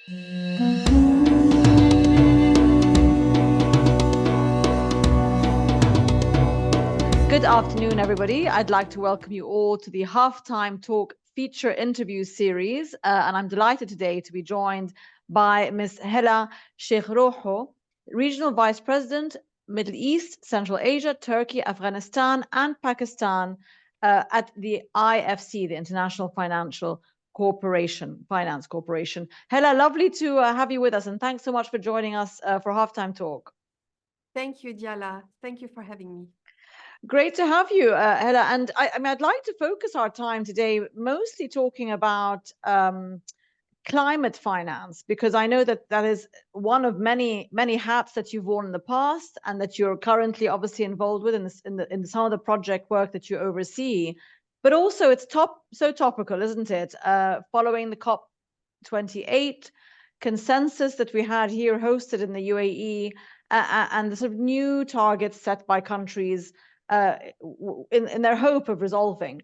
Good afternoon, everybody. I'd like to welcome you all to the Halftime Talk feature interview series. And I'm delighted today to be joined by Ms. Hela Cheikhrouhou, Regional Vice President, Middle East, Central Asia, Turkey, Afghanistan, and Pakistan at the IFC, the International Finance Corporation. Hela, lovely to have you with us, and thanks so much for joining us for Halftime Talk. Thank you, Diala. Thank you for having me. Great to have you, Hela. And I'd like to focus our time today mostly talking about climate finance, because I know that that is one of many hats that you've worn in the past, and that you're currently obviously involved with in some of the project work that you oversee. But also, it's so topical, isn't it? Following the COP28 consensus that we had here hosted in the UAE, and the sort of new targets set by countries in their hope of resolving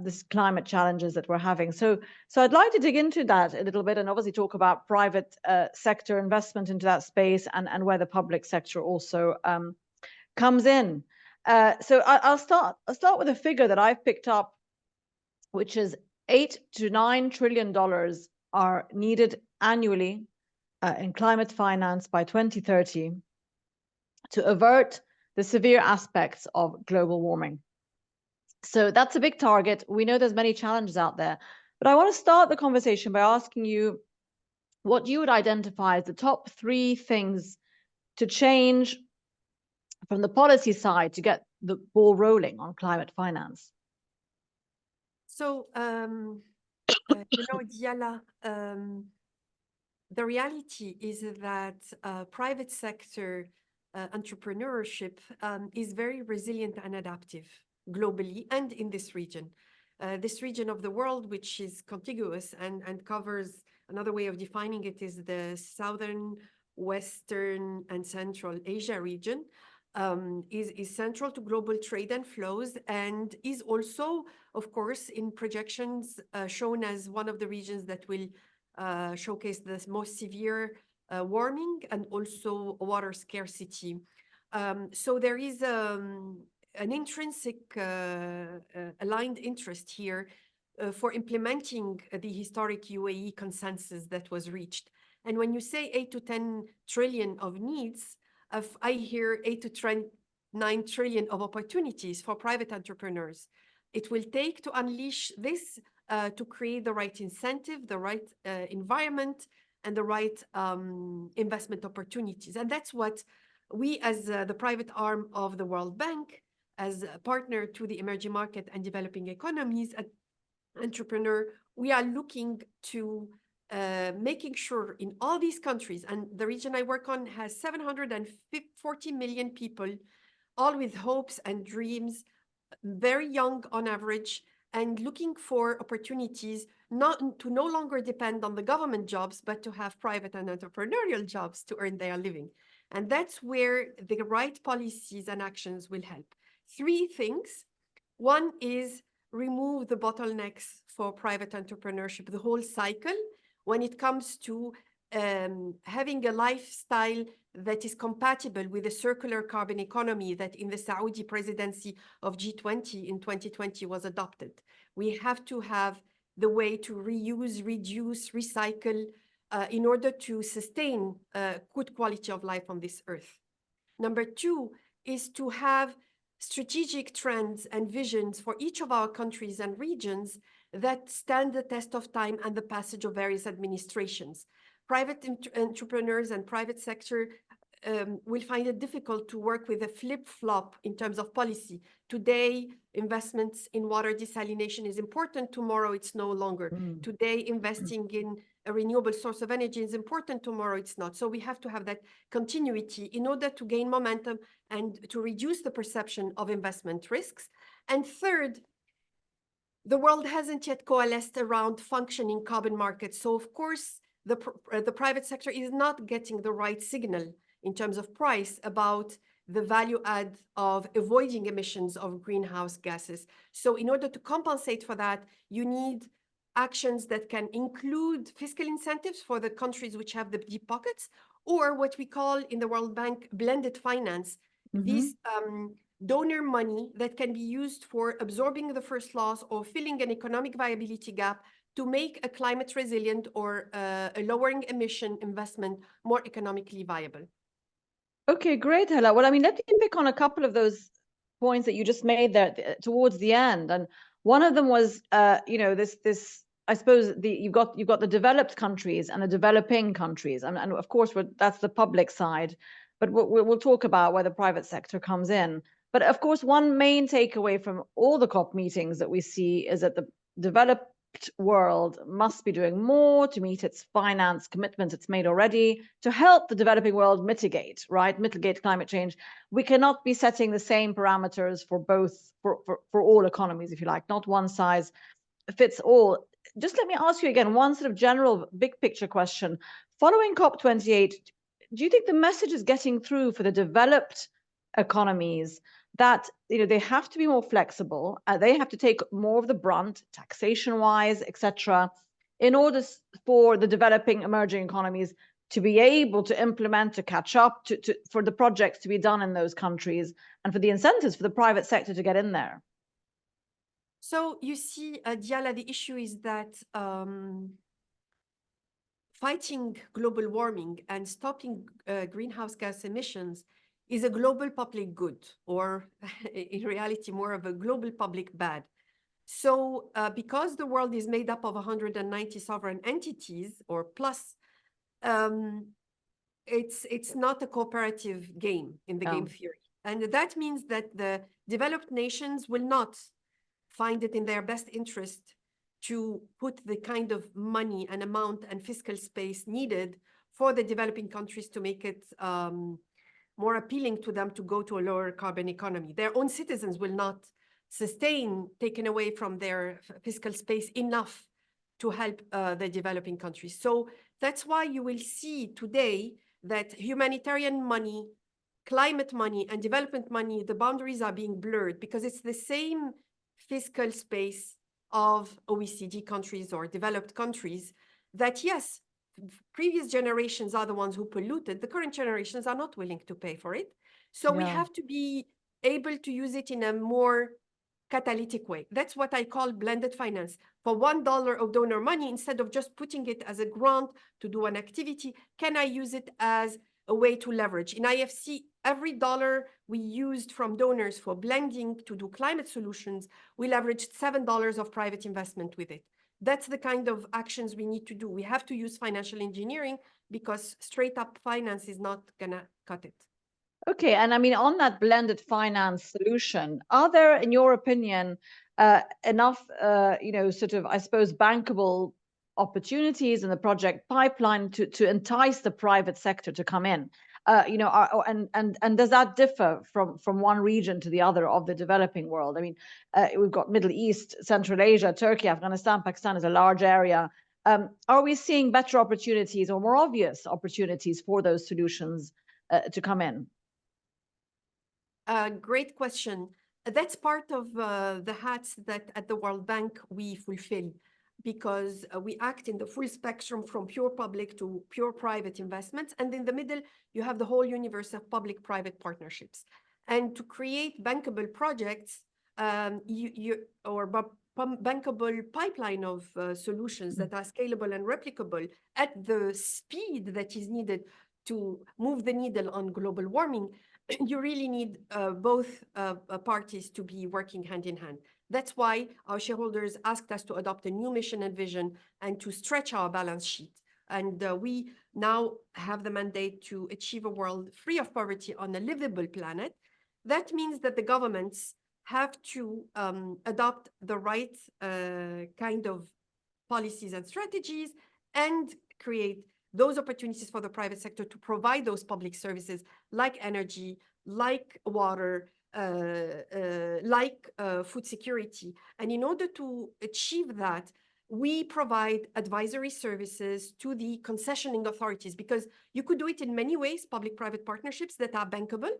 this climate challenges that we're having. So I'd like to dig into that a little bit, and obviously talk about private sector investment into that space, and where the public sector also comes in. So I'll start with a figure that I've picked up, which is $8 to $9 trillion are needed annually in climate finance by 2030 to avert the severe aspects of global warming. So that's a big target. We know there's many challenges out there, but I want to start the conversation by asking you what you would identify as the top 3 things to change from the policy side to get the ball rolling on climate finance. So, Diala, the reality is that private sector entrepreneurship is very resilient and adaptive globally and in this region. This region of the world, which is contiguous and covers, another way of defining it is the southern, western, and central Asia region, is central to global trade and flows, and is also, of course, in projections shown as one of the regions that will showcase the most severe warming and also water scarcity. So there is an intrinsic aligned interest here for implementing the historic UAE consensus that was reached. And when you say 8 to 10 trillion of needs, I hear 8 to 9 trillion of opportunities for private entrepreneurs. It will take to unleash this to create the right incentive, the right environment, and the right investment opportunities. And that's what we, as the private arm of the World Bank, as a partner to the emerging market and developing economies, entrepreneur, we are looking to making sure in all these countries, and the region I work on has 740 million people, all with hopes and dreams, very young on average, and looking for opportunities not to no longer depend on the government jobs, but to have private and entrepreneurial jobs to earn their living. And that's where the right policies and actions will help. 3 things. One is remove the bottlenecks for private entrepreneurship, the whole cycle, when it comes to having a lifestyle that is compatible with the circular carbon economy that in the Saudi presidency of G20 in 2020 was adopted. We have to have the way to reuse, reduce, recycle in order to sustain good quality of life on this earth. Number 2 is to have strategic trends and visions for each of our countries and regions that stand the test of time and the passage of various administrations. Private entrepreneurs and private sector will find it difficult to work with a flip-flop in terms of policy. Today, investments in water desalination is important. Tomorrow, it's no longer. Today, investing in a renewable source of energy is important. Tomorrow, it's not. So we have to have that continuity in order to gain momentum and to reduce the perception of investment risks. And third, the world hasn't yet coalesced around functioning carbon markets. So of course, the private sector is not getting the right signal in terms of price about the value add of avoiding emissions of greenhouse gases. So in order to compensate for that, you need actions that can include fiscal incentives for the countries which have the deep pockets, or what we call in the World Bank blended finance, these donor money that can be used for absorbing the first loss or filling an economic viability gap to make a climate resilient or a lowering emission investment more economically viable. Okay, great, Hela. Well, I mean, let me pick on a couple of those points that you just made there towards the end. And one of them was, you know, this I suppose you've got the developed countries and the developing countries, and of course that's the public side, but we'll talk about where the private sector comes in. But of course, one main takeaway from all the COP meetings that we see is that the developed world must be doing more to meet its finance commitments it's made already to help the developing world mitigate climate change. We cannot be setting the same parameters for both for all economies, if you like, not one size fits all. Just let me ask you again one sort of general big picture question. Following COP28, do you think the message is getting through for the developed economies that, you know, they have to be more flexible, they have to take more of the brunt, taxation-wise, etc., in order for the developing emerging economies to be able to implement, to catch up, for the projects to be done in those countries, and for the incentives for the private sector to get in there? So you see, Diala, the issue is that fighting global warming and stopping greenhouse gas emissions is a global public good, or in reality, more of a global public bad. So because the world is made up of 190 sovereign entities or plus, it's not a cooperative game in the game theory. And that means that the developed nations will not find it in their best interest to put the kind of money and amount and fiscal space needed for the developing countries to make it more appealing to them to go to a lower carbon economy. Their own citizens will not sustain taken away from their fiscal space enough to help the developing countries. So that's why you will see today that humanitarian money, climate money, and development money, the boundaries are being blurred because it's the same fiscal space of OECD countries or developed countries that, yes, previous generations are the ones who polluted. The current generations are not willing to pay for it. So we have to be able to use it in a more catalytic way. That's what I call blended finance. For $1 of donor money, instead of just putting it as a grant to do an activity, can I use it as a way to leverage? In IFC, every dollar we used from donors for blending to do climate solutions, we leveraged $7 of private investment with it. That's the kind of actions we need to do. We have to use financial engineering because straight up finance is not gonna cut it. Okay, and I mean, on that blended finance solution, are there, in your opinion, enough, you know, sort of, I suppose, bankable opportunities in the project pipeline to entice the private sector to come in? You know, and does that differ from one region to the other of the developing world? I mean, we've got Middle East, Central Asia, Turkey, Afghanistan, Pakistan is a large area. Are we seeing better opportunities or more obvious opportunities for those solutions to come in? Great question. That's part of the hats that at the World Bank we fulfill, because we act in the full spectrum from pure public to pure private investments. And in the middle, you have the whole universe of public-private partnerships. And to create bankable projects or bankable pipeline of solutions that are scalable and replicable at the speed that is needed to move the needle on global warming, you really need both parties to be working hand in hand. That's why our shareholders asked us to adopt a new mission and vision and to stretch our balance sheet. And we now have the mandate to achieve a world free of poverty on a livable planet. That means that the governments have to adopt the right kind of policies and strategies and create those opportunities for the private sector to provide those public services like energy, like water, like food security. And in order to achieve that, we provide advisory services to the concessioning authorities, because you could do it in many ways, public-private partnerships that are bankable.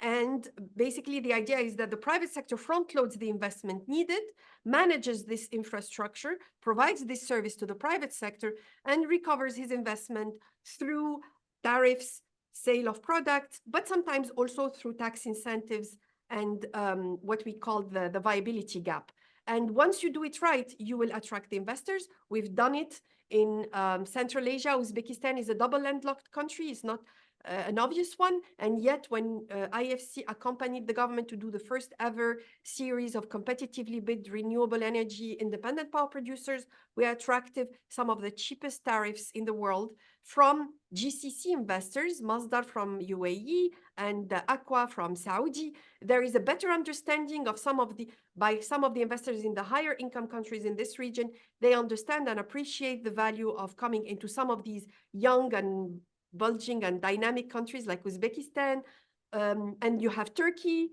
And basically, the idea is that the private sector front loads the investment needed, manages this infrastructure, provides this service to the private sector, and recovers his investment through tariffs, sale of products, but sometimes also through tax incentives and what we call the viability gap. And once you do it right, you will attract the investors. We've done it in Central Asia. Uzbekistan is a double landlocked country. It's not an obvious one. And yet when IFC accompanied the government to do the first ever series of competitively bid renewable energy independent power producers, we attracted some of the cheapest tariffs in the world from GCC investors, Masdar from UAE and Aqua from Saudi. There is a better understanding of by some of the investors in the higher income countries in this region. They understand and appreciate the value of coming into some of these young and bulging and dynamic countries like Uzbekistan. And you have Turkey.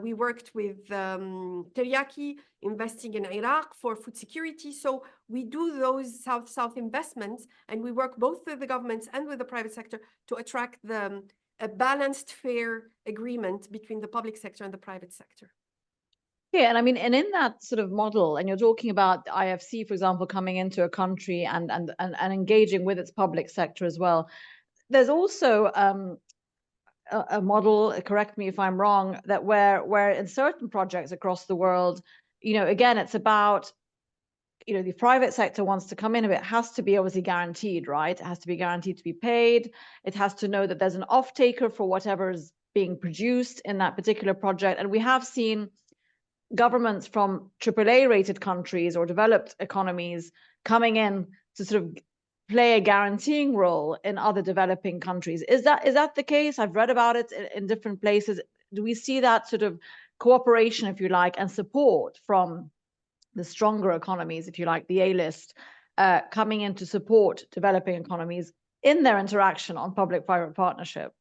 We worked with Türkey investing in Iraq for food security. So we do those South-South investments, and we work both with the governments and with the private sector to attract a balanced, fair agreement between the public sector and the private sector. Yeah, and I mean, and in that sort of model, and you're talking about the IFC, for example, coming into a country and engaging with its public sector as well. There's also a model, correct me if I'm wrong, that where in certain projects across the world, again, it's about, the private sector wants to come in, but it has to be obviously guaranteed, right? It has to be guaranteed to be paid. It has to know that there's an off-taker for whatever is being produced in that particular project. And we have seen governments from AAA rated countries or developed economies coming in to sort of play a guaranteeing role in other developing countries. Is that the case? I've read about it in different places. Do we see that sort of cooperation, if you like, and support from the stronger economies, if you like, the A-list, coming in to support developing economies in their interaction on public-private partnership?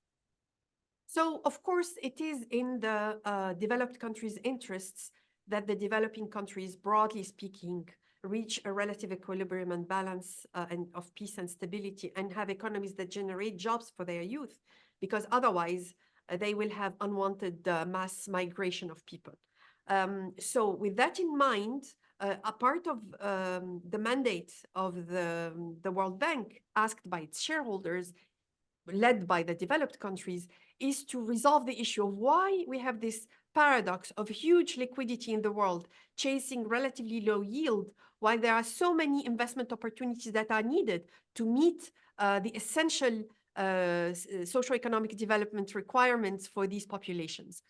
So, of course, it is in the developed countries' interests that the developing countries, broadly speaking, reach a relative equilibrium and balance and of peace and stability, and have economies that generate jobs for their youth, because otherwise they will have unwanted mass migration of people. So with that in mind, a part of the mandate of the World Bank, asked by its shareholders, led by the developed countries, is to resolve the issue of why we have this paradox of huge liquidity in the world chasing relatively low yield, while there are so many investment opportunities that are needed to meet the essential socioeconomic development requirements for these populations.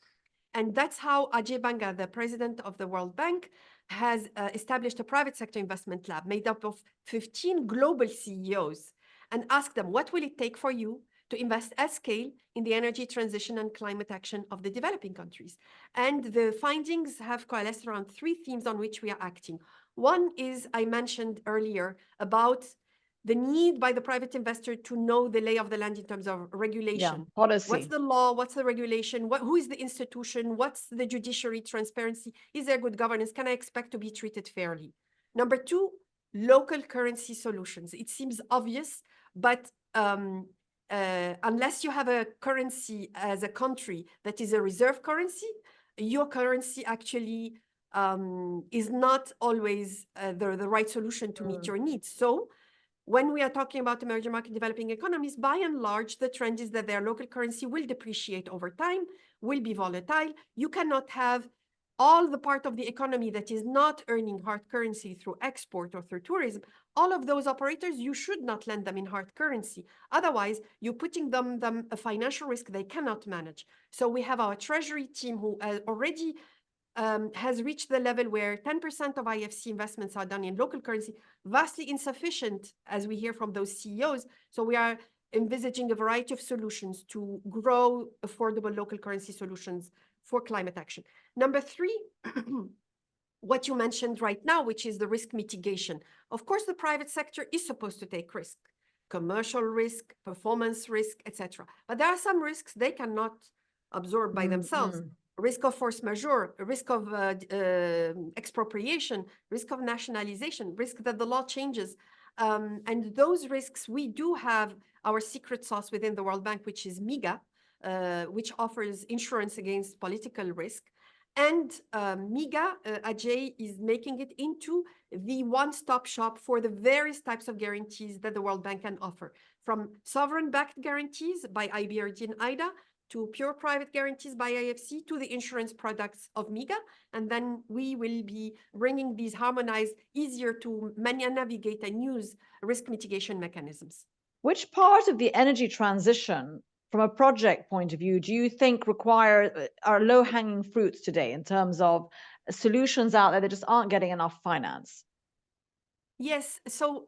And that's how Ajay Banga, the president of the World Bank, has established a private sector investment lab made up of 15 global CEOs, and asked them, what will it take for you to invest at scale in the energy transition and climate action of the developing countries? And the findings have coalesced around three themes on which we are acting. One is, I mentioned earlier, about the need by the private investor to know the lay of the land in terms of regulation. Yeah, policy. What's the law? What's the regulation? Who is the institution? What's the judiciary transparency? Is there good governance? Can I expect to be treated fairly? Number two, local currency solutions. It seems obvious, but unless you have a currency as a country that is a reserve currency, your currency actually is not always the right solution to meet your needs. So when we are talking about emerging market developing economies, by and large, the trend is that their local currency will depreciate over time, will be volatile. You cannot have all the part of the economy that is not earning hard currency through export or through tourism. All of those operators, you should not lend them in hard currency. Otherwise, you're putting them a financial risk they cannot manage. So we have our treasury team who already has reached the level where 10% of IFC investments are done in local currency, vastly insufficient, as we hear from those CEOs. So we are envisaging a variety of solutions to grow affordable local currency solutions for climate action. Number three, what you mentioned right now, which is the risk mitigation. Of course, the private sector is supposed to take risk, commercial risk, performance risk, etc. But there are some risks they cannot absorb by themselves. Risk of force majeure, risk of expropriation, risk of nationalization, risk that the law changes. And those risks, we do have our secret sauce within the World Bank, which is MIGA, which offers insurance against political risk. And MIGA, Ajay, is making it into the one-stop shop for the various types of guarantees that the World Bank can offer, from sovereign-backed guarantees by IBRD and IDA, to pure private guarantees by IFC, to the insurance products of MIGA. And then we will be bringing these harmonized, easier to navigate and use risk mitigation mechanisms. Which part of the energy transition, from a project point of view, do you think are low-hanging fruits today in terms of solutions out there that just aren't getting enough finance? Yes, so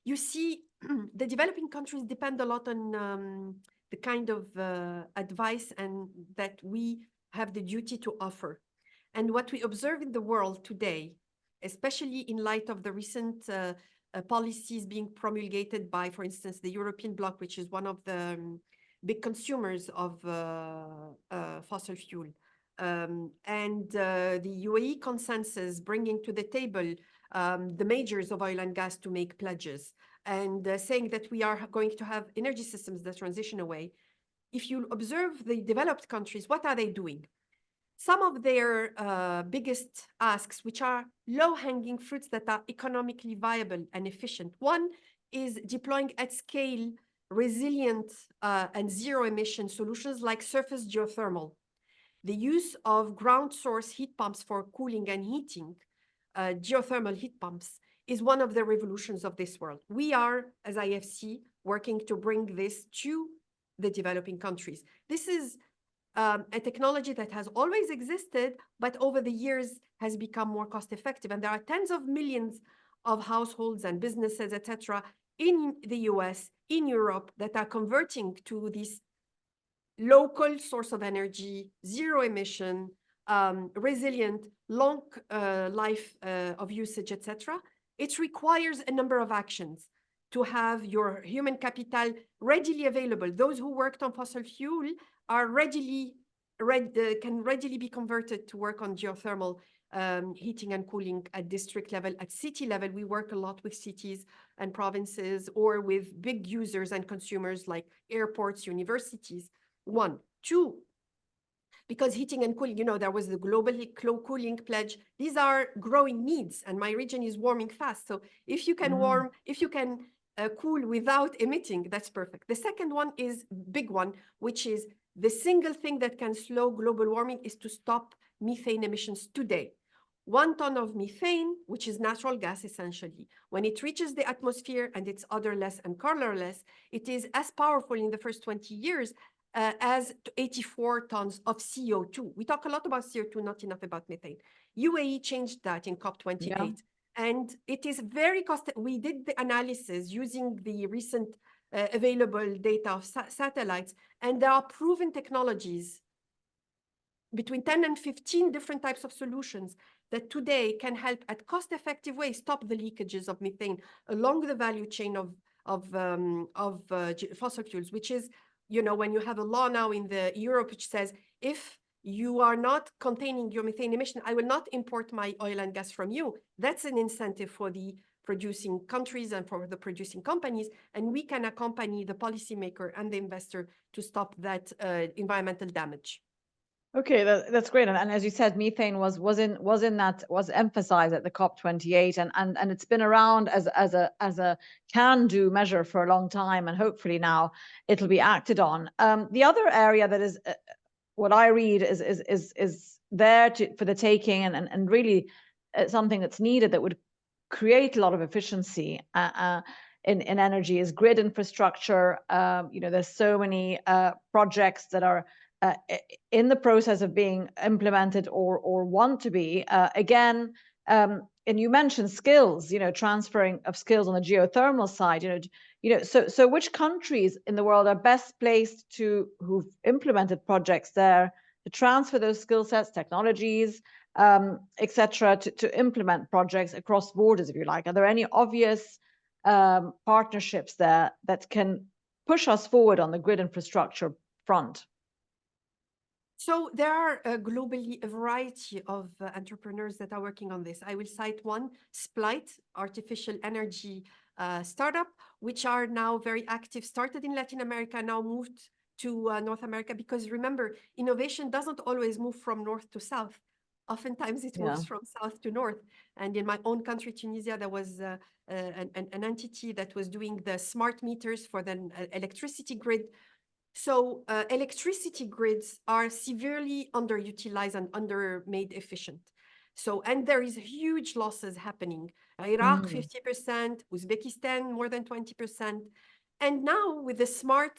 you see, the developing countries depend a lot on the kind of advice and that we have the duty to offer. And what we observe in the world today, especially in light of the recent policies being promulgated by, for instance, the European bloc, which is one of the big consumers of fossil fuel, and the UAE consensus bringing to the table the majors of oil and gas to make pledges and saying that we are going to have energy systems that transition away. If you observe the developed countries, what are they doing? Some of their biggest asks, which are low-hanging fruits that are economically viable and efficient. One is deploying at scale resilient and zero-emission solutions like surface geothermal. The use of ground source heat pumps for cooling and heating, geothermal heat pumps, is one of the revolutions of this world. We are, as IFC, working to bring this to the developing countries. This is a technology that has always existed, but over the years has become more cost effective. And there are tens of millions of households and businesses, etc., in the US, in Europe, that are converting to this local source of energy, zero emission, resilient, long life of usage, etc. It requires a number of actions to have your human capital readily available. Those who worked on fossil fuel are can readily be converted to work on geothermal heating and cooling at district level. At city level, we work a lot with cities and provinces or with big users and consumers like airports, universities. One. Two, because heating and cooling, there was the global cooling pledge. These are growing needs, and my region is warming fast. So if you can cool without emitting, that's perfect. The second one is big one, which is the single thing that can slow global warming is to stop methane emissions today. 1 ton of methane, which is natural gas essentially, when it reaches the atmosphere and it's odorless and colorless, it is as powerful in the first 20 years as 84 tons of CO2. We talk a lot about CO2, not enough about methane. UAE changed that in COP28. Yeah. And it is very we did the analysis using the recent available data of satellites, and there are proven technologies between 10 and 15 different types of solutions that today can help at cost-effective way stop the leakages of methane along the value chain of fossil fuels, which is, when you have a law now in the Europe which says, if you are not containing your methane emission, I will not import my oil and gas from you. That's an incentive for the producing countries and for the producing companies, and we can accompany the policymaker and the investor to stop that environmental damage. Okay, that's great. And as you said, methane was emphasized at the COP28, and it's been around as a can-do measure for a long time, and hopefully now it'll be acted on. The other area that is what I read is there for the taking, and really something that's needed that would create a lot of efficiency in energy is grid infrastructure. There's so many projects that are in the process of being implemented or want to be. Again, and you mentioned skills, transferring of skills on the geothermal side. So which countries in the world are best placed who've implemented projects there to transfer those skill sets, technologies, etc., to implement projects across borders, if you like? Are there any obvious partnerships there that can push us forward on the grid infrastructure front? So there are globally a variety of entrepreneurs that are working on this. I will cite one, Splight, artificial energy startup, which are now very active, started in Latin America, now moved to North America, because remember, innovation doesn't always move from north to south. Oftentimes it moves from south to north. And in my own country, Tunisia, there was an entity that was doing the smart meters for the electricity grid. So electricity grids are severely underutilized and under-made efficient. So, and there is huge losses happening. Iraq, 50%, Uzbekistan, more than 20%. And now with the smart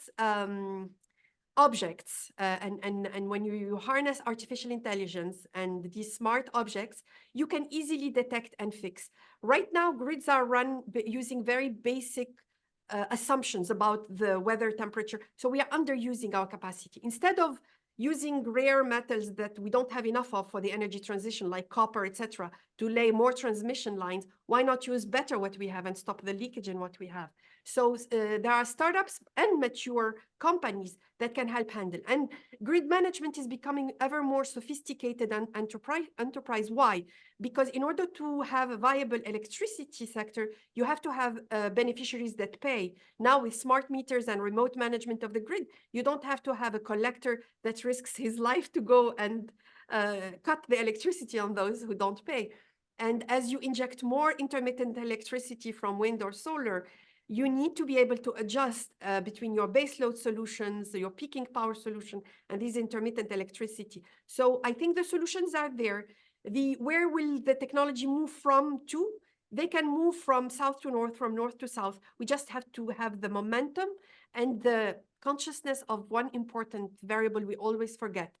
objects, and when you harness artificial intelligence and these smart objects, you can easily detect and fix. Right now, grids are run using very basic assumptions about the weather, temperature. So we are underusing our capacity. Instead of using rare metals that we don't have enough of for the energy transition, like copper, etc., to lay more transmission lines, why not use better what we have and stop the leakage in what we have? So there are startups and mature companies that can help handle. And grid management is becoming ever more sophisticated and enterprise. Why? Because in order to have a viable electricity sector, you have to have beneficiaries that pay. Now with smart meters and remote management of the grid, you don't have to have a collector that risks his life to go and cut the electricity on those who don't pay. And as you inject more intermittent electricity from wind or solar, you need to be able to adjust between your baseload solutions, your peaking power solution, and these intermittent electricity. So I think the solutions are there. Where will the technology move from to? They can move from south to north, from north to south. We just have to have the momentum and the consciousness of one important variable we always forget,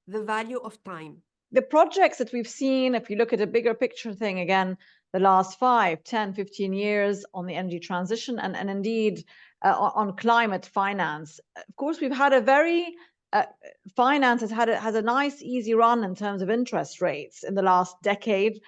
the value of time. The projects that we've seen, if you look at a bigger picture thing, again, the last 5, 10, 15 years on the energy transition and indeed on climate finance. Of course, we've had a very, finance has a nice, easy run in terms of interest rates in the last decade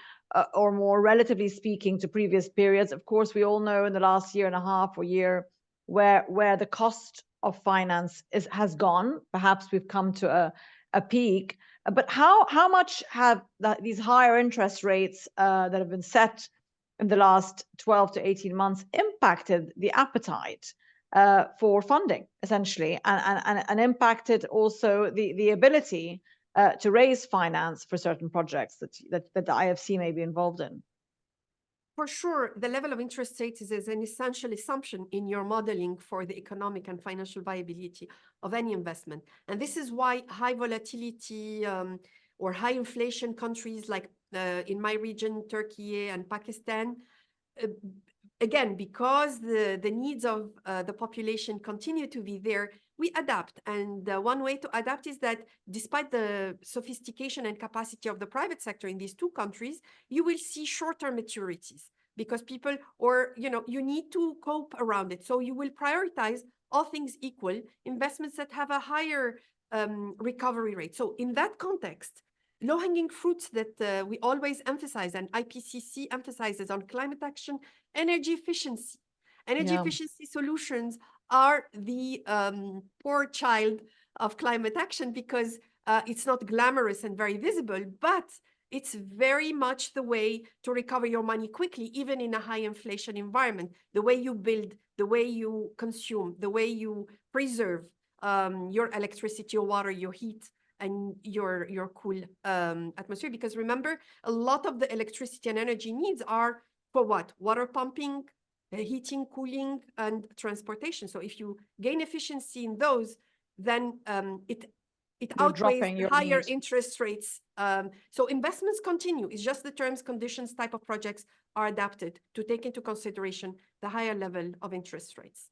or more, relatively speaking, to previous periods. Of course, we all know in the last year and a half or year where the cost of finance has gone. Perhaps we've come to a peak. But how much have these higher interest rates that have been set in the last 12 to 18 months impacted the appetite for funding, essentially, and impacted also the ability to raise finance for certain projects that the IFC may be involved in? For sure, the level of interest rates is an essential assumption in your modeling for the economic and financial viability of any investment. And this is why high volatility or high inflation countries like in my region, Türkey and Pakistan, again, because the needs of the population continue to be there, we adapt. And one way to adapt is that despite the sophistication and capacity of the private sector in these two countries, you will see shorter maturities because people, or, you need to cope around it. So you will prioritize, all things equal, investments that have a higher recovery rate. So in that context, low-hanging fruits that we always emphasize, and IPCC emphasizes on climate action, energy efficiency. Energy efficiency solutions are the poor child of climate action because it's not glamorous and very visible, but it's very much the way to recover your money quickly, even in a high inflation environment. The way you build, the way you consume, the way you preserve your electricity, your water, your heat, and your cool atmosphere. Because remember, a lot of the electricity and energy needs are for what? Water pumping, heating, cooling, and transportation. So if you gain efficiency in those, then it outweighs higher interest rates. So investments continue. It's just the terms, conditions, type of projects are adapted to take into consideration the higher level of interest rates.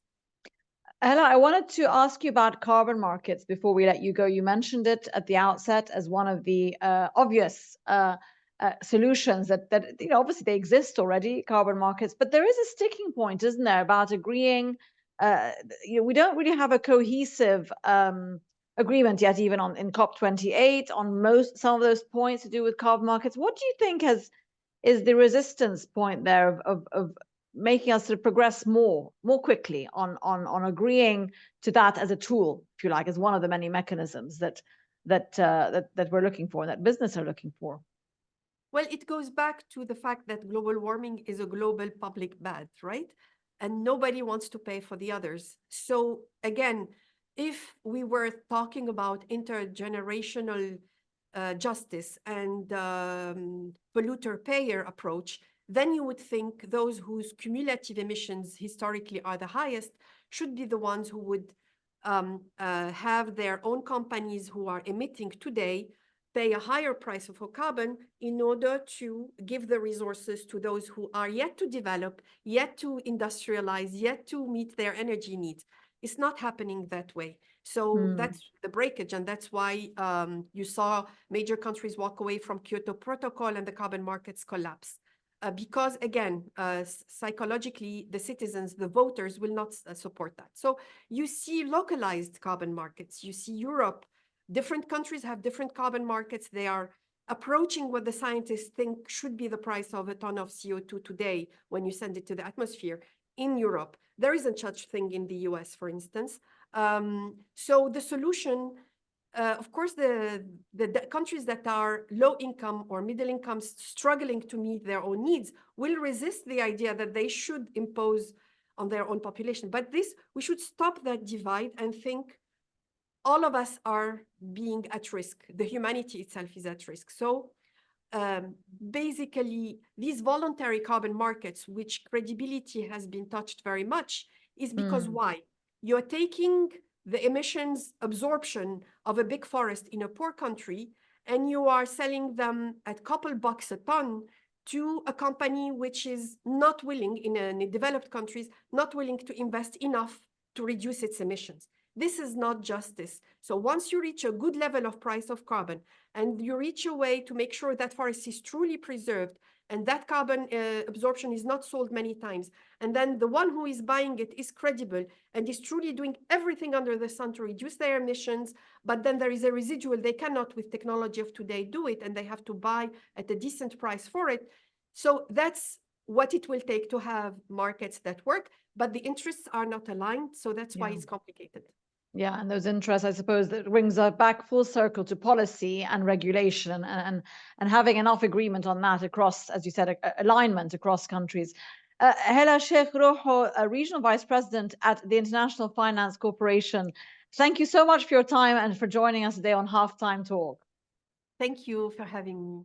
Hela, I wanted to ask you about carbon markets before we let you go. You mentioned it at the outset as one of the obvious solutions that obviously they exist already, carbon markets, but there is a sticking point, isn't there, about agreeing. We don't really have a cohesive agreement yet, even in COP28 on some of those points to do with carbon markets. What do you think is the resistance point there of making us sort of progress more quickly on agreeing to that as a tool, if you like, as one of the many mechanisms that we're looking for, that business are looking for? Well, it goes back to the fact that global warming is a global public bad, right? And nobody wants to pay for the others. So again, if we were talking about intergenerational justice and polluter-payer approach, then you would think those whose cumulative emissions historically are the highest should be the ones who would have their own companies who are emitting today pay a higher price for carbon in order to give the resources to those who are yet to develop, yet to industrialize, yet to meet their energy needs. It's not happening that way. So that's the breakage, and that's why you saw major countries walk away from Kyoto Protocol and the carbon markets collapse. Because again, psychologically, the citizens, the voters will not support that. So you see localized carbon markets. You see Europe, different countries have different carbon markets. They are approaching what the scientists think should be the price of a ton of CO2 today when you send it to the atmosphere in Europe. There isn't such thing in the US, for instance. So the solution, of course, the countries that are low income or middle income struggling to meet their own needs will resist the idea that they should impose on their own population. But this, we should stop that divide and think all of us are being at risk. The humanity itself is at risk. So basically, these voluntary carbon markets, which credibility has been touched very much, is because why? You're taking the emissions absorption of a big forest in a poor country, and you are selling them at a couple bucks a ton to a company which is not willing, in developed countries, not willing to invest enough to reduce its emissions. This is not justice. So once you reach a good level of price of carbon and you reach a way to make sure that forest is truly preserved and that carbon absorption is not sold many times, and then the one who is buying it is credible and is truly doing everything under the sun to reduce their emissions, but then there is a residual, they cannot with technology of today do it, and they have to buy at a decent price for it. So that's what it will take to have markets that work, but the interests are not aligned, so that's why it's complicated. Yeah, and those interests, I suppose, that brings us back full circle to policy and regulation and having enough agreement on that across, as you said, alignment across countries. Hela Cheikhrouhou, a regional vice president at the International Finance Corporation, thank you so much for your time and for joining us today on Halftime Talk. Thank you for having me.